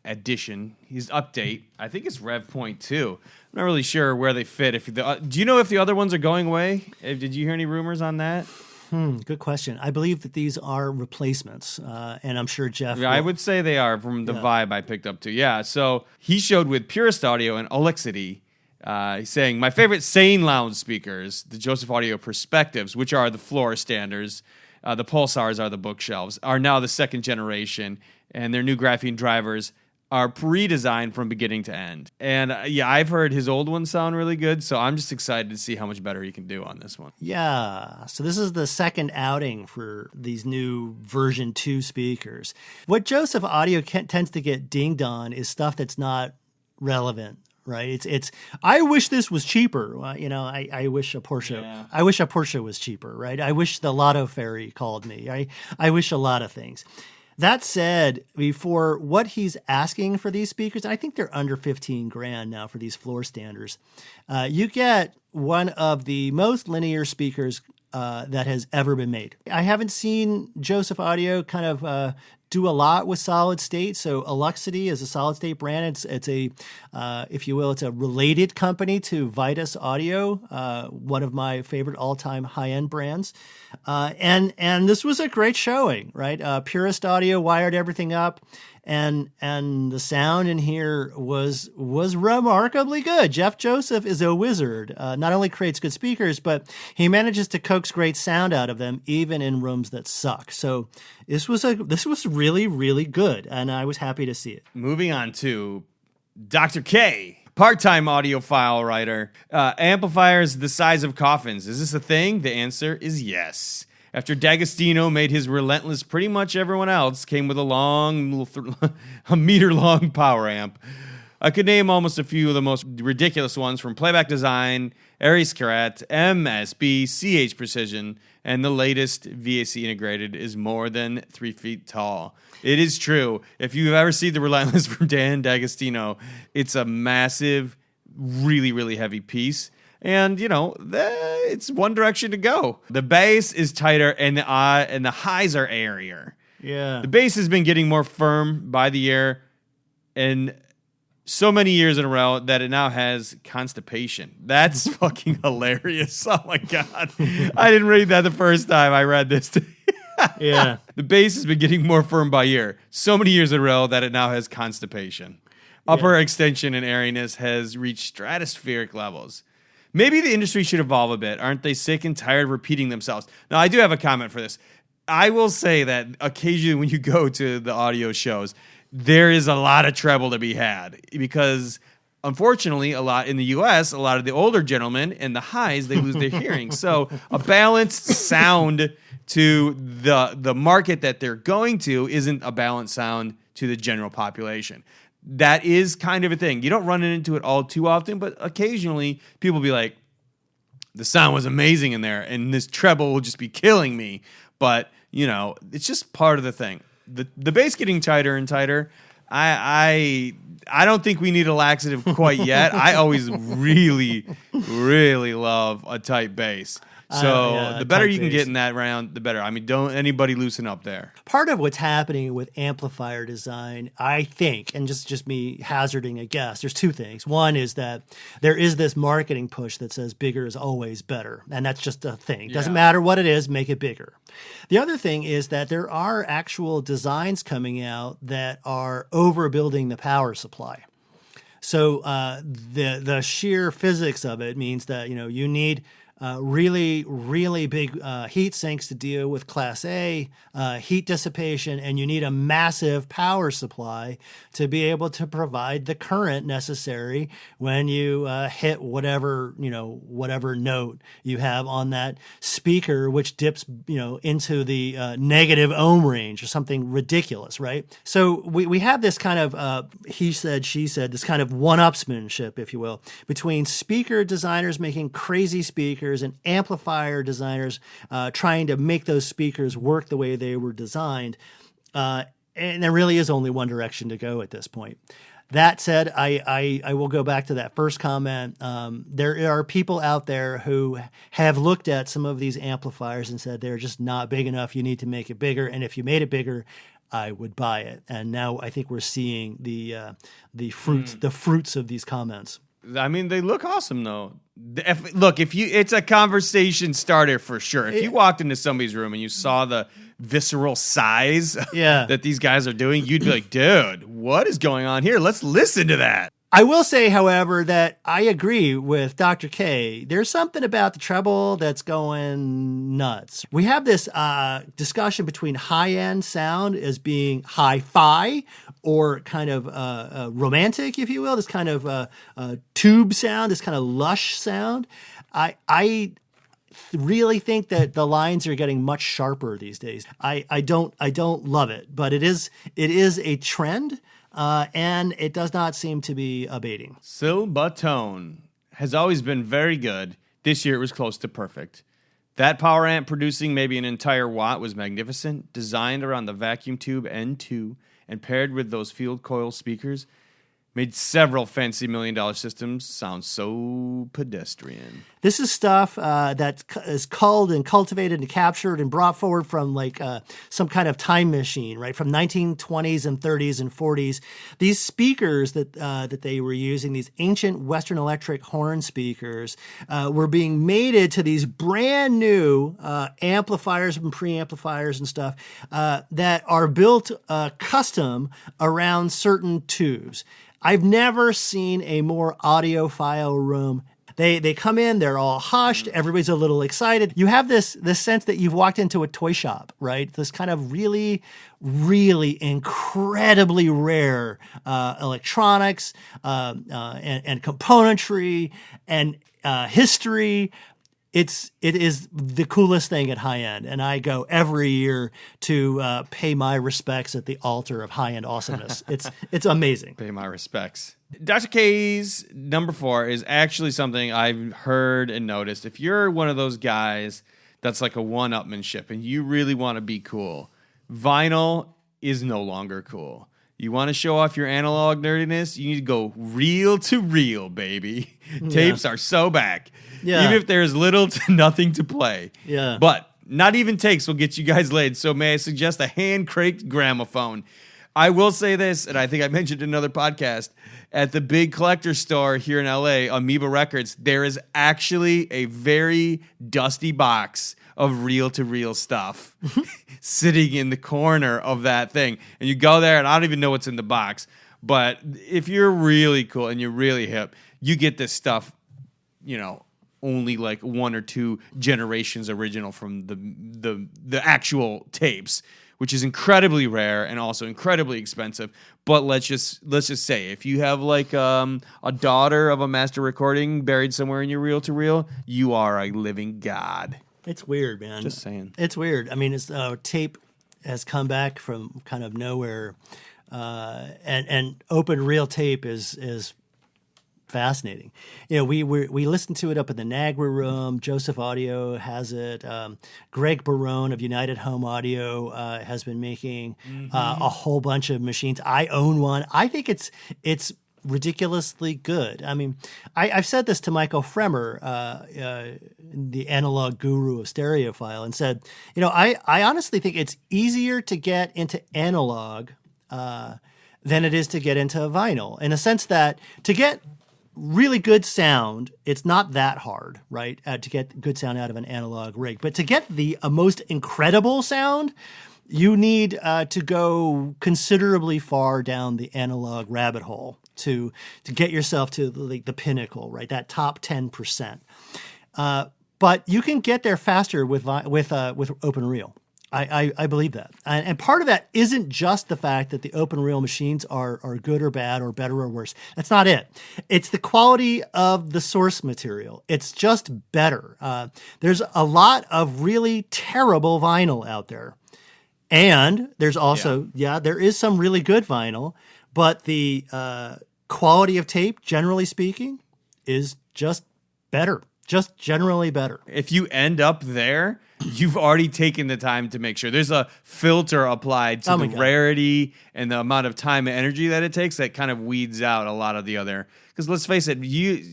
Speaker 1: edition. His update, I think it's Rev Point 2. I'm not really sure where they fit. Do you know if the other ones are going away? Did you hear any rumors on that?
Speaker 5: Good question. I believe that these are replacements, and I'm sure Jeff...
Speaker 1: Yeah, I would say they are from the vibe I picked up too. Yeah, so he showed with Purist Audio and Olexity, saying, my favorite sane lounge speakers, the Joseph Audio Perspectives, which are the floor standards, the Pulsars are the bookshelves, are now the second generation, and their new graphene drivers are redesigned from beginning to end. And I've heard his old ones sound really good, so I'm just excited to see how much better he can do on this one.
Speaker 5: Yeah, so this is the second outing for these new version 2 speakers. What Joseph Audio tends to get dinged on is stuff that's not relevant. Right, it's. I wish this was cheaper. I wish a Porsche. Yeah. I wish a Porsche was cheaper. Right. I wish the Lotto Fairy called me. I wish a lot of things. That said, for what he's asking for these speakers, I think they're under $15,000 now for these floor standers. You get one of the most linear speakers that has ever been made. I haven't seen Joseph Audio kind of do a lot with solid state. So Olexity is a solid state brand. It's a, if you will, it's a related company to Vitus Audio, one of my favorite all-time high-end brands. And this was a great showing, right? Purist Audio wired everything up, and the sound in here was remarkably good. Jeff Joseph is a wizard. Not only creates good speakers, but he manages to coax great sound out of them, even in rooms that suck. So this was really, really good, and I was happy to see it.
Speaker 1: Moving on to Dr. K, part-time audiophile writer. Amplifiers the size of coffins. Is this a thing? The answer is yes. After D'Agostino made his relentless, pretty much everyone else came with a meter-long power amp. I could name almost a few of the most ridiculous ones, from Playback Design, Aries Carat, MSB, CH Precision, and the latest VAC integrated is more than 3 feet tall. It is true. If you've ever seen the Relentless from Dan D'Agostino, it's a massive, really, really heavy piece. And, it's one direction to go. The bass is tighter and the highs are airier.
Speaker 5: Yeah.
Speaker 1: The bass has been getting more firm by the year and so many years in a row that it now has constipation. That's fucking hilarious. Oh, my God. I didn't read that the first time I read this.
Speaker 5: Yeah.
Speaker 1: The bass has been getting more firm by year. So many years in a row that it now has constipation. Upper extension and airiness has reached stratospheric levels. Maybe the industry should evolve a bit. Aren't they sick and tired of repeating themselves? Now, I do have a comment for this. I will say that occasionally when you go to the audio shows, there is a lot of treble to be had because, unfortunately, a lot in the U.S., a lot of the older gentlemen and the highs, they lose their hearing. So a balanced sound to the market that they're going to isn't a balanced sound to the general population. That is kind of a thing. You don't run into it all too often, but occasionally people be like, the sound was amazing in there, and this treble will just be killing me. But it's just part of the thing. The bass getting tighter and tighter. I don't think we need a laxative quite yet. I always really, really love a tight bass. So the better you can get in that round, the better. I mean, don't anybody loosen up there.
Speaker 5: Part of what's happening with amplifier design, I think, and just me hazarding a guess, there's two things. One is that there is this marketing push that says bigger is always better. And that's just a thing. Doesn't matter what it is, make it bigger. The other thing is that there are actual designs coming out that are overbuilding the power supply. So the sheer physics of it means that you need really, really big heat sinks to deal with Class A heat dissipation, and you need a massive power supply to be able to provide the current necessary when you hit whatever note you have on that speaker, which dips into the negative ohm range or something ridiculous, right? So we have this kind of he said, she said, this kind of one-upsmanship, if you will, between speaker designers making crazy speakers and amplifier designers trying to make those speakers work the way they were designed. And there really is only one direction to go at this point. That said, I will go back to that first comment. There are people out there who have looked at some of these amplifiers and said they're just not big enough. You need to make it bigger. And if you made it bigger, I would buy it. And now I think we're seeing the fruits of these comments.
Speaker 1: I mean, they look awesome, though. It's a conversation starter for sure. If you walked into somebody's room and you saw the visceral size that these guys are doing, you'd be like, dude, what is going on here? Let's listen to that.
Speaker 5: I will say, however, that I agree with Dr. K. There's something about the treble that's going nuts. We have this discussion between high-end sound as being hi-fi or kind of romantic, if you will, this kind of tube sound, this kind of lush sound. I really think that the lines are getting much sharper these days. I don't love it, but it is a trend. And it does not seem to be abating.
Speaker 1: Silbatone has always been very good. This year it was close to perfect. That power amp producing maybe an entire watt was magnificent, designed around the vacuum tube N2 and paired with those field coil speakers, made several fancy $1 million systems sound so pedestrian.
Speaker 5: This is stuff that is culled and cultivated and captured and brought forward from some kind of time machine, right? From 1920s and 30s and 40s. These speakers that they were using, these ancient Western Electric horn speakers, were being mated to these brand new amplifiers and preamplifiers and stuff that are built custom around certain tubes. I've never seen a more audiophile room. They come in, they're all hushed, everybody's a little excited. You have this sense that you've walked into a toy shop, right? This kind of really, really incredibly rare electronics and componentry and history. It is the coolest thing at high end, and I go every year to pay my respects at the altar of high end awesomeness. It's amazing.
Speaker 1: Pay my respects. Dr. K's number 4 is actually something I've heard and noticed. If you're one of those guys that's like a one-upmanship and you really want to be cool, vinyl is no longer cool. You want to show off your analog nerdiness? You need to go reel to reel, baby. Tapes are so back.
Speaker 5: Yeah.
Speaker 1: Even if there's little to nothing to play.
Speaker 5: Yeah.
Speaker 1: But not even takes will get you guys laid. So may I suggest a hand-cranked gramophone? I will say this, and I think I mentioned in another podcast, at the big collector store here in LA, Amoeba Records, there is actually a very dusty box of reel-to-reel stuff sitting in the corner of that thing. And you go there, and I don't even know what's in the box. But if you're really cool and you're really hip, you get this stuff, only like 1 or 2 generations original from the actual tapes, which is incredibly rare and also incredibly expensive. But let's just say, if you have like a daughter of a master recording buried somewhere in your reel-to-reel, you are a living god.
Speaker 5: It's weird, man.
Speaker 1: Just saying.
Speaker 5: It's weird. I mean, it's tape has come back from kind of nowhere, and open reel tape is fascinating. We listened to it up in the NAGRA room. Joseph Audio has it. Greg Barone of United Home Audio has been making a whole bunch of machines. I own one. I think it's ridiculously good. I mean, I've said this to Michael Fremer, the analog guru of Stereophile, and said, I honestly think it's easier to get into analog than it is to get into vinyl, in a sense that to get really good sound, it's not that hard, right? To get good sound out of an analog rig. But to get the most incredible sound, you need to go considerably far down the analog rabbit hole to get yourself to the pinnacle, right? That top 10%. But you can get there faster with open reel. I believe that. And part of that isn't just the fact that the open reel machines are good or bad or better or worse. That's not it. It's the quality of the source material. It's just better. There's a lot of really terrible vinyl out there. And there's also, there is some really good vinyl, but the quality of tape, generally speaking, is just better. Just generally better.
Speaker 1: If you end up there, you've already taken the time to make sure. There's a filter applied to the rarity and the amount of time and energy that it takes that kind of weeds out a lot of the other. Because let's face it, you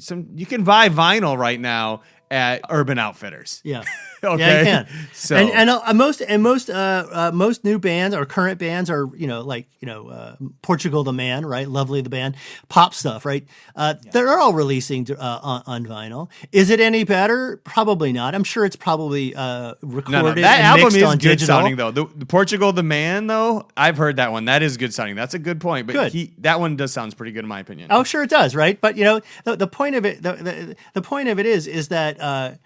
Speaker 1: can buy vinyl right now at Urban Outfitters.
Speaker 5: Yeah.
Speaker 1: Okay.
Speaker 5: Yeah, you can.
Speaker 1: So
Speaker 5: most new bands or current bands are Portugal the Man, right? Lovely the Band, pop stuff, right? They're all releasing on vinyl. Is it any better? Probably not. I'm sure it's probably recorded.
Speaker 1: That
Speaker 5: and
Speaker 1: album
Speaker 5: mixed
Speaker 1: is
Speaker 5: on
Speaker 1: good
Speaker 5: digital.
Speaker 1: sounding though. The Portugal the Man though, I've heard that one. That is good sounding. That's a good point. But that one does sounds pretty good in my opinion.
Speaker 5: Oh, sure it does, right? But the point of it, the point of it is that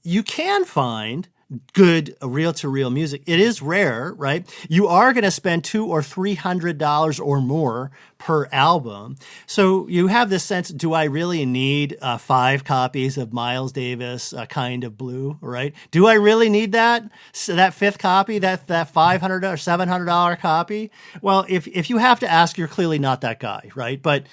Speaker 5: you can find good reel-to-reel music. It is rare, right? You are going to spend $200 or $300 or more per album. So you have this sense, do I really need 5 copies of Miles Davis, Kind of Blue, right? Do I really need that? So that 5th copy, that $500 or $700 copy? Well, if you have to ask, you're clearly not that guy, right? But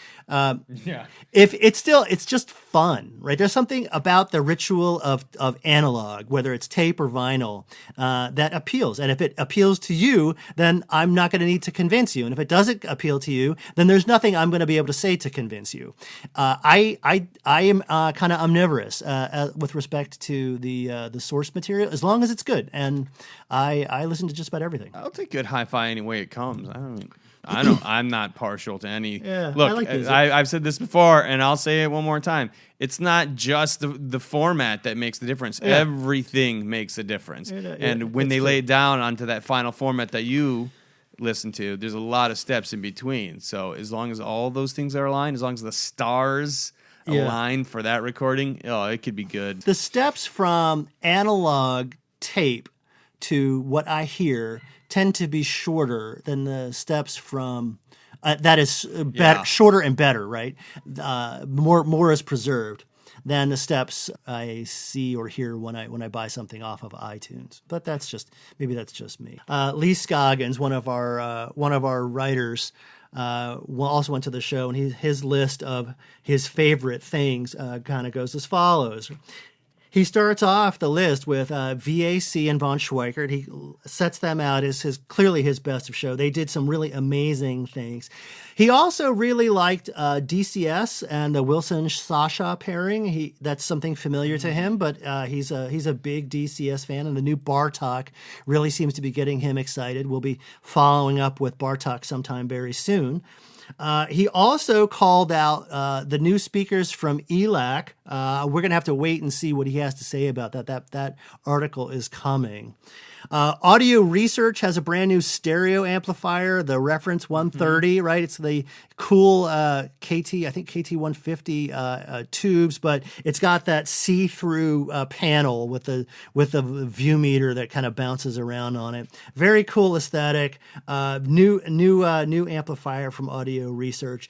Speaker 5: if it's just fun, right? There's something about the ritual of analog, whether it's tape or vinyl, that appeals. And if it appeals to you, then I'm not going to need to convince you. And if it doesn't appeal to you, then there's nothing I'm going to be able to say to convince you. I am kind of omnivorous with respect to the source material, as long as it's good. And I listen to just about everything.
Speaker 1: I'll take good hi-fi any way it comes. I'm not partial to any. Look, I've said this before, and I'll say it one more time. It's not just the format that makes the difference. Yeah. Everything makes a difference. And when they lay it down onto that final format that you listen to, there's a lot of steps in between. So as long as all those things are aligned, as long as the stars align for that recording, it could be good.
Speaker 5: The steps from analog tape to what I hear tend to be shorter than the steps from that is shorter and better, right? More is preserved than the steps I see or hear when I buy something off of iTunes. But that's just me. Lee Scoggins, one of our writers, also went to the show, and his list of his favorite things kind of goes as follows. He starts off the list with VAC and Von Schweikert. He sets them out as clearly his best of show. They did some really amazing things. He also really liked DCS and the Wilson-Sasha pairing. That's something familiar to him, but he's a big DCS fan, and the new Bartok really seems to be getting him excited. We'll be following up with Bartok sometime very soon. He also called out the new speakers from ELAC. We're going to have to wait and see what he has to say about that. That article is coming. Audio Research has a brand new stereo amplifier, the Reference 130, right? It's the cool KT 150 tubes, but it's got that see-through panel with the view meter that kind of bounces around on it. Very cool aesthetic. New amplifier from Audio Research.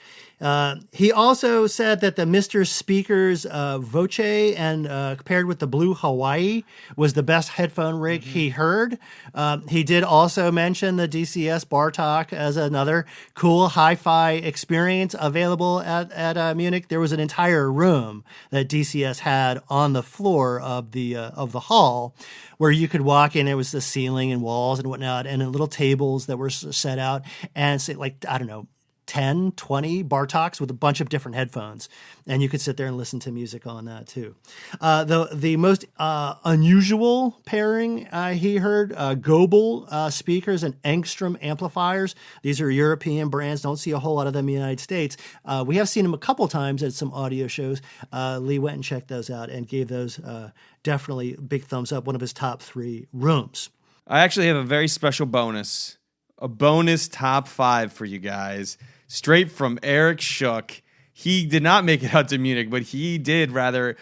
Speaker 5: He also said that the Mr. Speakers Voce and paired with the Blue Hawaii was the best headphone rig he heard. heard. He did also mention the DCS Bar Talk as another cool hi-fi experience available at Munich. There was an entire room that DCS had on the floor of the hall where you could walk in. It was the ceiling and walls and whatnot, and little tables that were set out, and say, like, I don't know, 10, 20 bar talks with a bunch of different headphones. And you could sit there and listen to music on that too. The most unusual pairing he heard, Goebel speakers and Engstrom amplifiers. These are European brands. Don't see a whole lot of them in the United States. We have seen them a couple times at some audio shows. Lee went and checked those out and gave those definitely big thumbs up, one of his top 3 rooms.
Speaker 1: I actually have a very special bonus. A bonus top 5 for you guys. Straight from Eric Shook. He did not make it out to Munich, but he did rather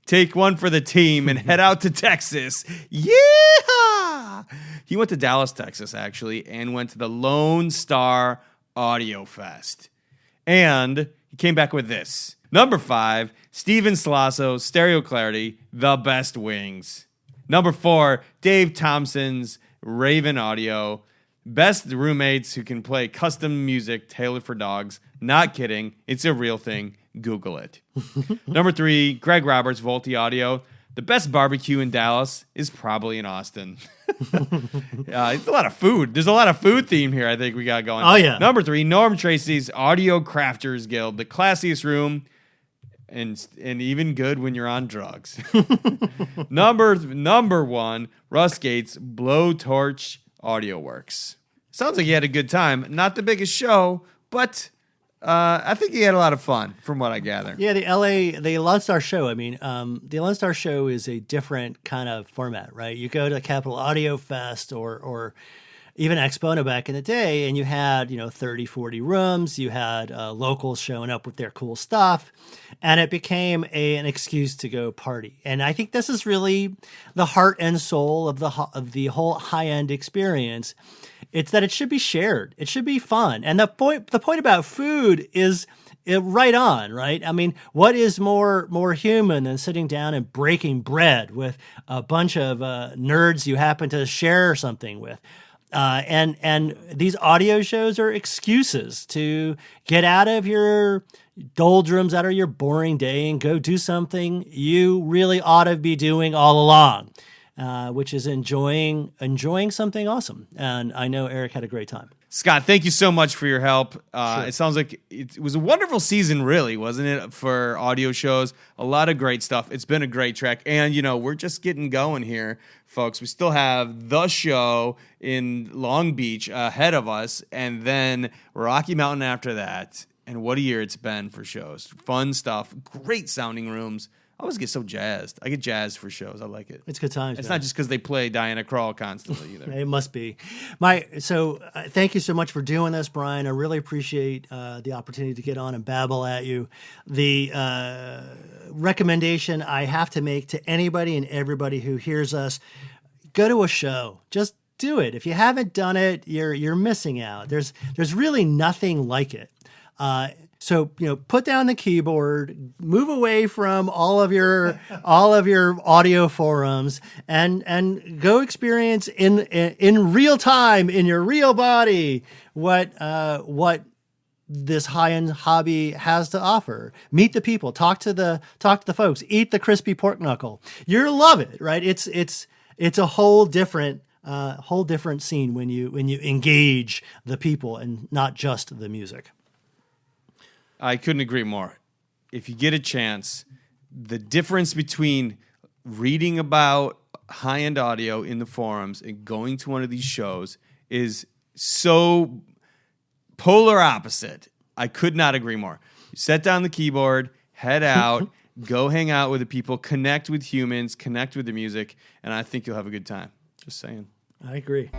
Speaker 1: take one for the team and head out to Texas. Yeah! He went to Dallas, Texas, actually, and went to the Lone Star Audio Fest. And he came back with this. Number 5, Steven Slasso, Stereo Clarity, The Best Wings. Number 4, Dave Thompson's Raven Audio. Best roommates who can play custom music tailored for dogs. Not kidding. It's a real thing. Google it. Number 3, Greg Roberts, Volti Audio. The best barbecue in Dallas is probably in Austin. It's a lot of food. There's a lot of food theme here I think we got going.
Speaker 5: Oh, yeah.
Speaker 1: Number 3, Norm Tracy's Audio Crafters Guild. The classiest room and even good when you're on drugs. Number 1, Russ Gates, Blowtorch Audio Works. Sounds like he had a good time. Not the biggest show, but I think he had a lot of fun, from what I gather.
Speaker 5: Yeah, the Lone Star show. I mean, the Lone Star show is a different kind of format, right? You go to the Capital Audio Fest or even Expono back in the day, and you had 30, 40 rooms. You had locals showing up with their cool stuff, and it became an excuse to go party. And I think this is really the heart and soul of the whole high-end experience. It's that it should be shared. It should be fun. And the point about food is right on, right? I mean, what is more human than sitting down and breaking bread with a bunch of nerds you happen to share something with? And these audio shows are excuses to get out of your doldrums, out of your boring day, and go do something you really ought to be doing all along. Which is enjoying something awesome. And I know Eric had a great time.
Speaker 1: Scott, thank you so much for your help.
Speaker 5: Sure.
Speaker 1: It sounds like it was a wonderful season, really, wasn't it, for audio shows? A lot of great stuff. It's been a great track. And, we're just getting going here, folks. We still have the show in Long Beach ahead of us, and then Rocky Mountain after that. And what a year it's been for shows. Fun stuff, great sounding rooms. I always get so jazzed. I get jazzed for shows. I like it.
Speaker 5: It's good times.
Speaker 1: It's
Speaker 5: man.
Speaker 1: not just because they play Diana Krall constantly either.
Speaker 5: It must be. Thank you so much for doing this, Brian. I really appreciate the opportunity to get on and babble at you. The recommendation I have to make to anybody and everybody who hears us, go to a show. Just do it. If you haven't done it, you're missing out. There's really nothing like it. So, put down the keyboard, move away from all of your audio forums, and go experience in real time, in your real body, what this high-end hobby has to offer. Meet the people, talk to the folks, eat the crispy pork knuckle. You'll love it, right? It's a whole different scene when you engage the people and not just the music.
Speaker 1: I couldn't agree more. If you get a chance, the difference between reading about high-end audio in the forums and going to one of these shows is so polar opposite. I could not agree more. You set down the keyboard, head out, go hang out with the people, connect with humans, connect with the music, and I think you'll have a good time. Just saying.
Speaker 5: I agree.